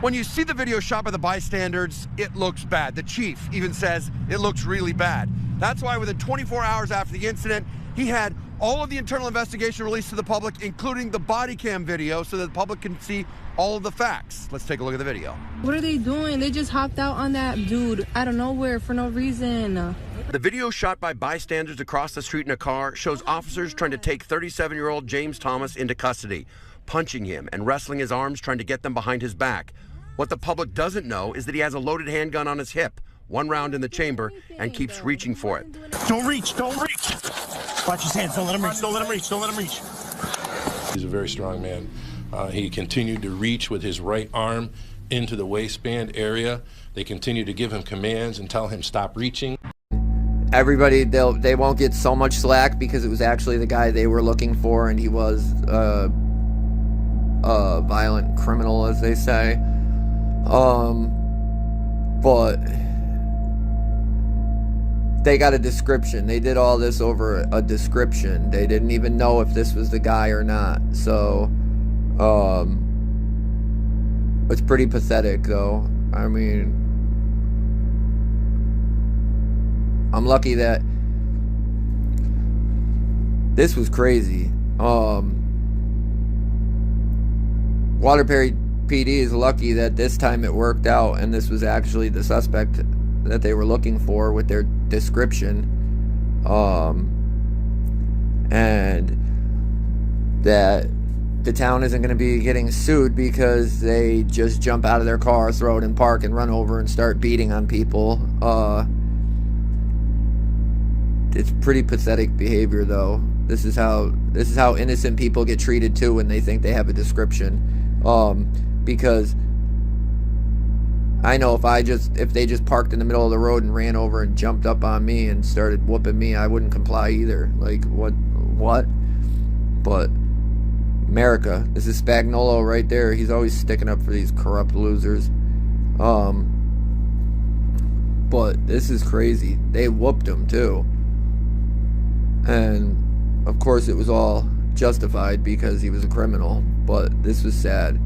When you see the video shot by the bystanders, it looks bad. The chief even says it looks really bad. That's why within 24 hours after the incident, he had all of the internal investigation released to the public, including the body cam video, so that the public can see all of the facts. Let's take a look at the video. What are they doing? They just hopped out on that dude out of nowhere for no reason. The video shot by bystanders across the street in a car shows officers trying to take 37-year-old James Thomas into custody, punching him and wrestling his arms, trying to get them behind his back. What the public doesn't know is that he has a loaded handgun on his hip, one round in the chamber, and keeps reaching for it. Don't reach, don't reach. Watch his hands, don't let him reach, don't let him reach, don't let him reach. He's a very strong man. He continued to reach with his right arm into the waistband area. They continued to give him commands and tell him stop reaching. Everybody, they won't get so much slack because it was actually the guy they were looking for, and he was a violent criminal, as they say. But they got a description. They did all this over a description. They didn't even know if this was the guy or not. So, it's pretty pathetic, though. I mean, I'm lucky that this was crazy. Waterbury PD is lucky that this time it worked out and this was actually the suspect that they were looking for with their description. And that the town isn't going to be getting sued because they just jump out of their car, throw it in park, and run over and start beating on people. It's pretty pathetic behavior, though. This is how innocent people get treated too when they think they have a description. Because I know if they just parked in the middle of the road and ran over and jumped up on me and started whooping me, I wouldn't comply either. Like, what? But America, this is Spagnolo right there. He's always sticking up for these corrupt losers. But this is crazy. They whooped him too. And of course it was all justified because he was a criminal, but this was sad.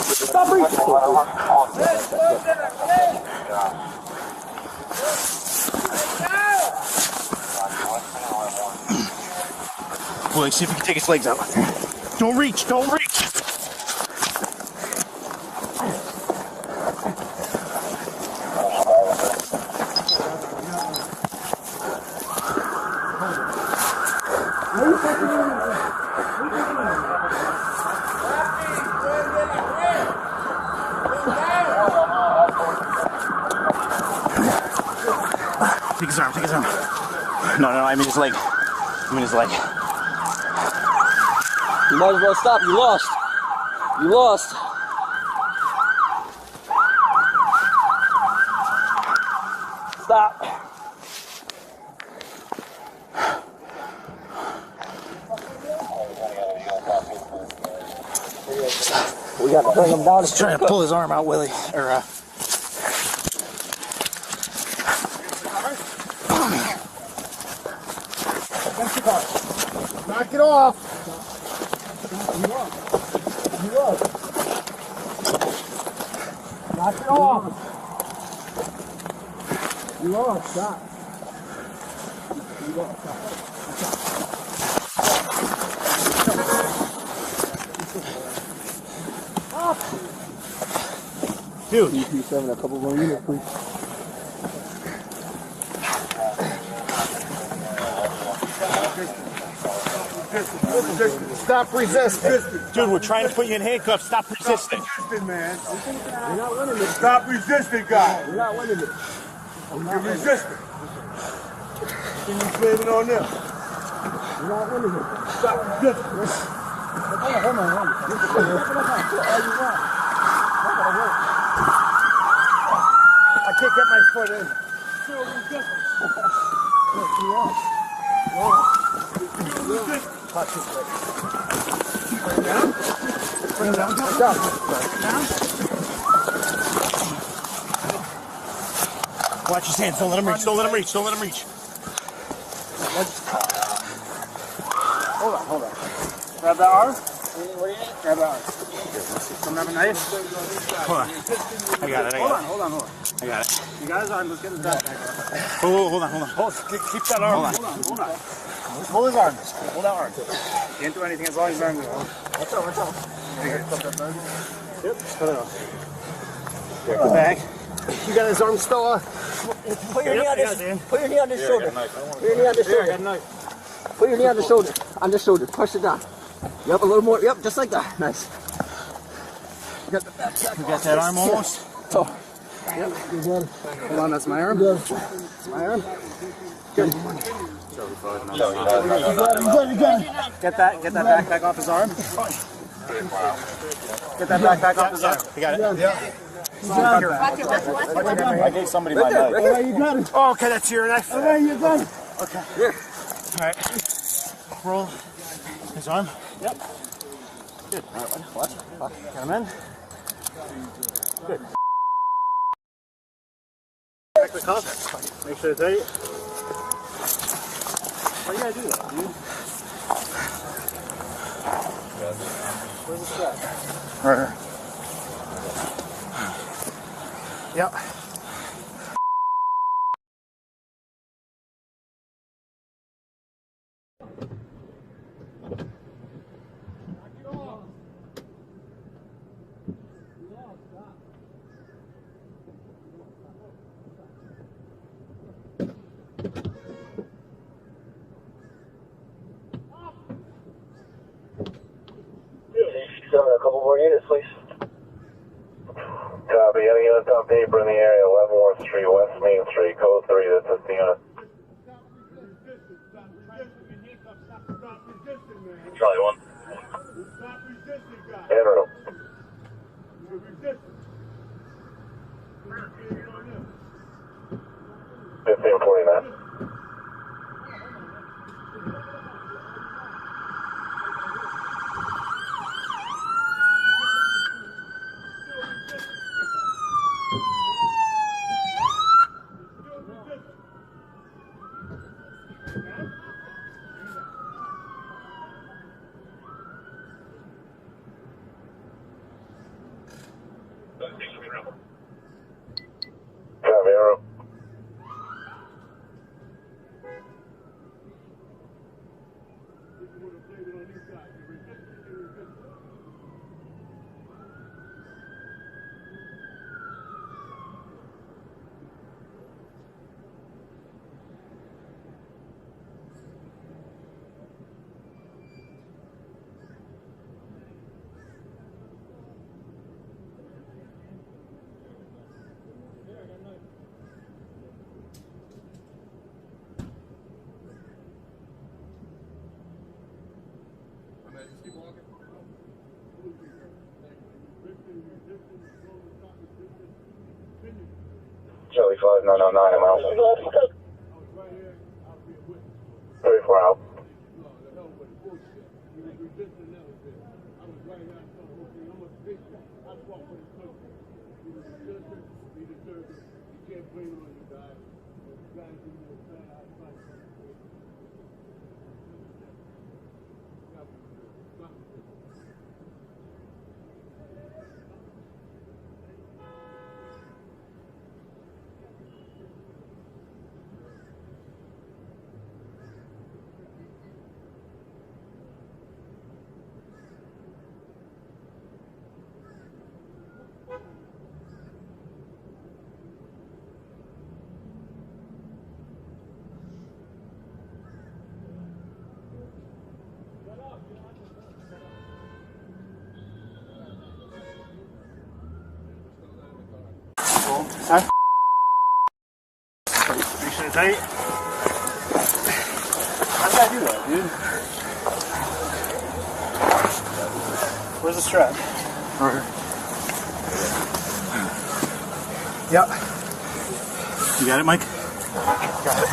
Stop reaching. Boy, see if you can take his legs out. Don't reach, don't reach. Take his arm, take his arm. No, I mean his leg. You might as well stop. You lost. You lost. Stop. We got to bring him down. He's trying to pull his arm out, Willie. Knock it off. Knock it off. You lost. Stop. You lost. Stop. Dude, you keep having a couple more units, please. Stop resisting. Dude, we're trying to put you in handcuffs. Stop resisting. Stop resisting, man. You're not winning this. Stop resisting, guy. You're not winning it. You're resisting. Then you blaming on them. You're not winning it. Stop resisting. Hold on. I can't get my foot in. Still resisting. Watch this way. Bring it down. Watch his hands. Don't let him reach. Don't let him reach. Don't let him reach. Hold on. Grab that arm. Grab that arm. Don't have a knife? Hold on. I got it. Hold on. I got it. You got his arm. Let's get his back. Hold on. Keep that arm. Hold on. Just hold his arm. Hold that arm. Can't do anything as long as his arm goes. Watch out. Yep, just put it on. Get the bag. You got his arm still on? Put your knee on his shoulder. Put your knee on his shoulder. Put your knee on the shoulder. On the shoulder. Push it down. Yep, a little more. Yep, just like that. Nice. You got that arm almost? Oh. Yep, you're good. Hold on, that's my arm. That's my arm. Good. You good. Get that backpack off his arm. Get that backpack off his arm. You got it? I gave somebody my knife. Alright, you got it. Oh, okay, that's your knife. Alright, you're done. Okay. Here. Alright. Roll his arm. Yep. Good. Alright, watch. Get him in. Good. Back the cuff. Make sure it's tight. Why you gotta do that, dude? Where's the strap? Right here. Yep. A couple more units, please. Copy. Any units on paper in the area, Leavenworth Street, West Main Street, code 3, that's 50 units. Charlie 1. Stop resisting, guys. En route. You're resisting. 1549. Copy, Charlie 5909, I'm out. 34 out. Huh? Make sure it's tight. How did I do that, dude? Where's the strap? Right here. Yep. You got it, Mike? Got it.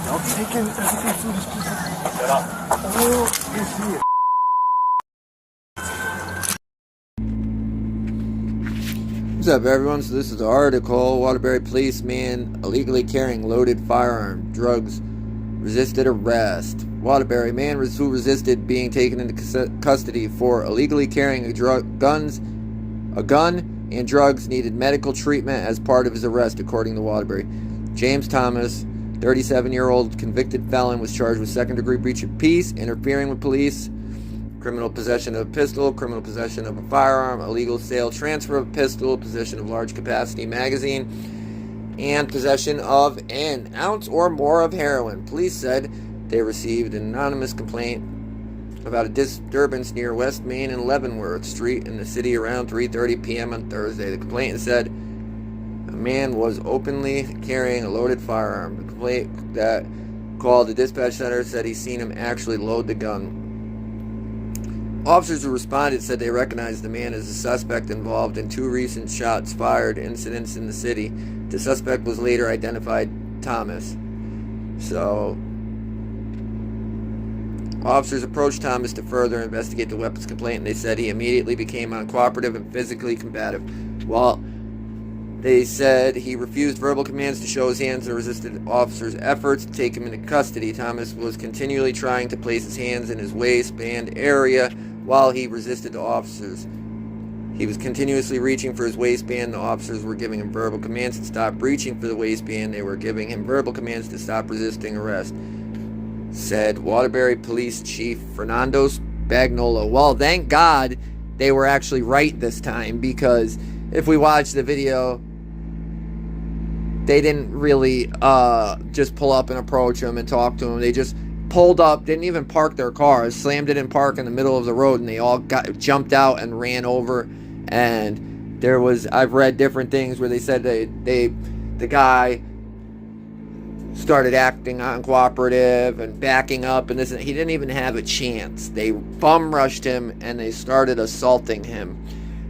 Don't take in everything through this piece. Shut up. Oh, you see it. What's up, everyone? So this is the article. Waterbury policeman illegally carrying loaded firearm. Drugs resisted arrest. Waterbury man who resisted being taken into custody for illegally carrying a gun and drugs needed medical treatment as part of his arrest, according to Waterbury. James Thomas, 37-year-old convicted felon, was charged with second-degree breach of peace, interfering with police, criminal possession of a pistol, criminal possession of a firearm, illegal sale, transfer of a pistol, possession of large capacity magazine, and possession of an ounce or more of heroin. Police said they received an anonymous complaint about a disturbance near West Main and Leavenworth Street in the city around 3:30 p.m. on Thursday. The complainant said a man was openly carrying a loaded firearm. The complaint that called the dispatch center said he seen him actually load the gun. Officers who responded said they recognized the man as a suspect involved in two recent shots fired incidents in the city. The suspect was later identified Thomas. So, officers approached Thomas to further investigate the weapons complaint, and they said he immediately became uncooperative and physically combative. While they said he refused verbal commands to show his hands and resisted officers' efforts to take him into custody. Thomas was continually trying to place his hands in his waistband area while he resisted the officers. He was continuously reaching for his waistband. The officers were giving him verbal commands to stop reaching for the waistband. They were giving him verbal commands to stop resisting arrest, said Waterbury Police Chief Fernando Spagnola. Well, thank God they were actually right this time, because if we watch the video, they didn't really just pull up and approach him and talk to him. They just pulled up, didn't even park their cars, slammed it in park in the middle of the road, and they all jumped out and ran over. And there was, I've read different things where they said the guy started acting uncooperative and backing up, and he didn't even have a chance. They bum rushed him and they started assaulting him.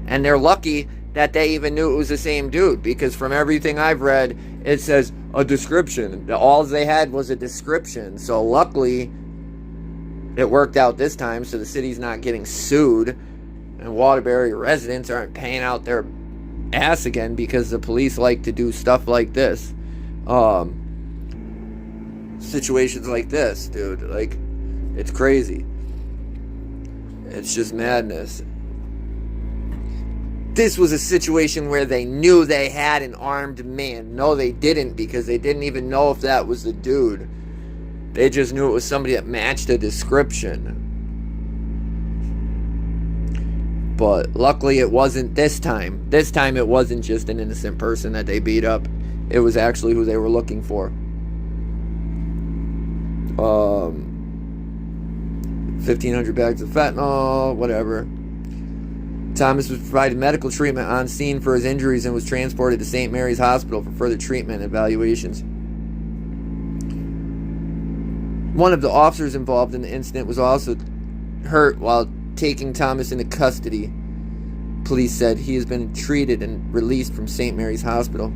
And they're lucky that they even knew it was the same dude, because from everything I've read, it says a description. All they had was a description. So luckily, it worked out this time, so the city's not getting sued, and Waterbury residents aren't paying out their ass again because the police like to do stuff like this. Situations like this, dude. Like, it's crazy. It's just madness. This was a situation where they knew they had an armed man. No, they didn't, because they didn't even know if that was the dude. They just knew it was somebody that matched a description. But luckily it wasn't this time. This time it wasn't just an innocent person that they beat up. It was actually who they were looking for. 1,500 bags of fentanyl, whatever. Thomas was provided medical treatment on scene for his injuries and was transported to St. Mary's Hospital for further treatment and evaluations. One of the officers involved in the incident was also hurt while taking Thomas into custody. Police said he has been treated and released from St. Mary's Hospital.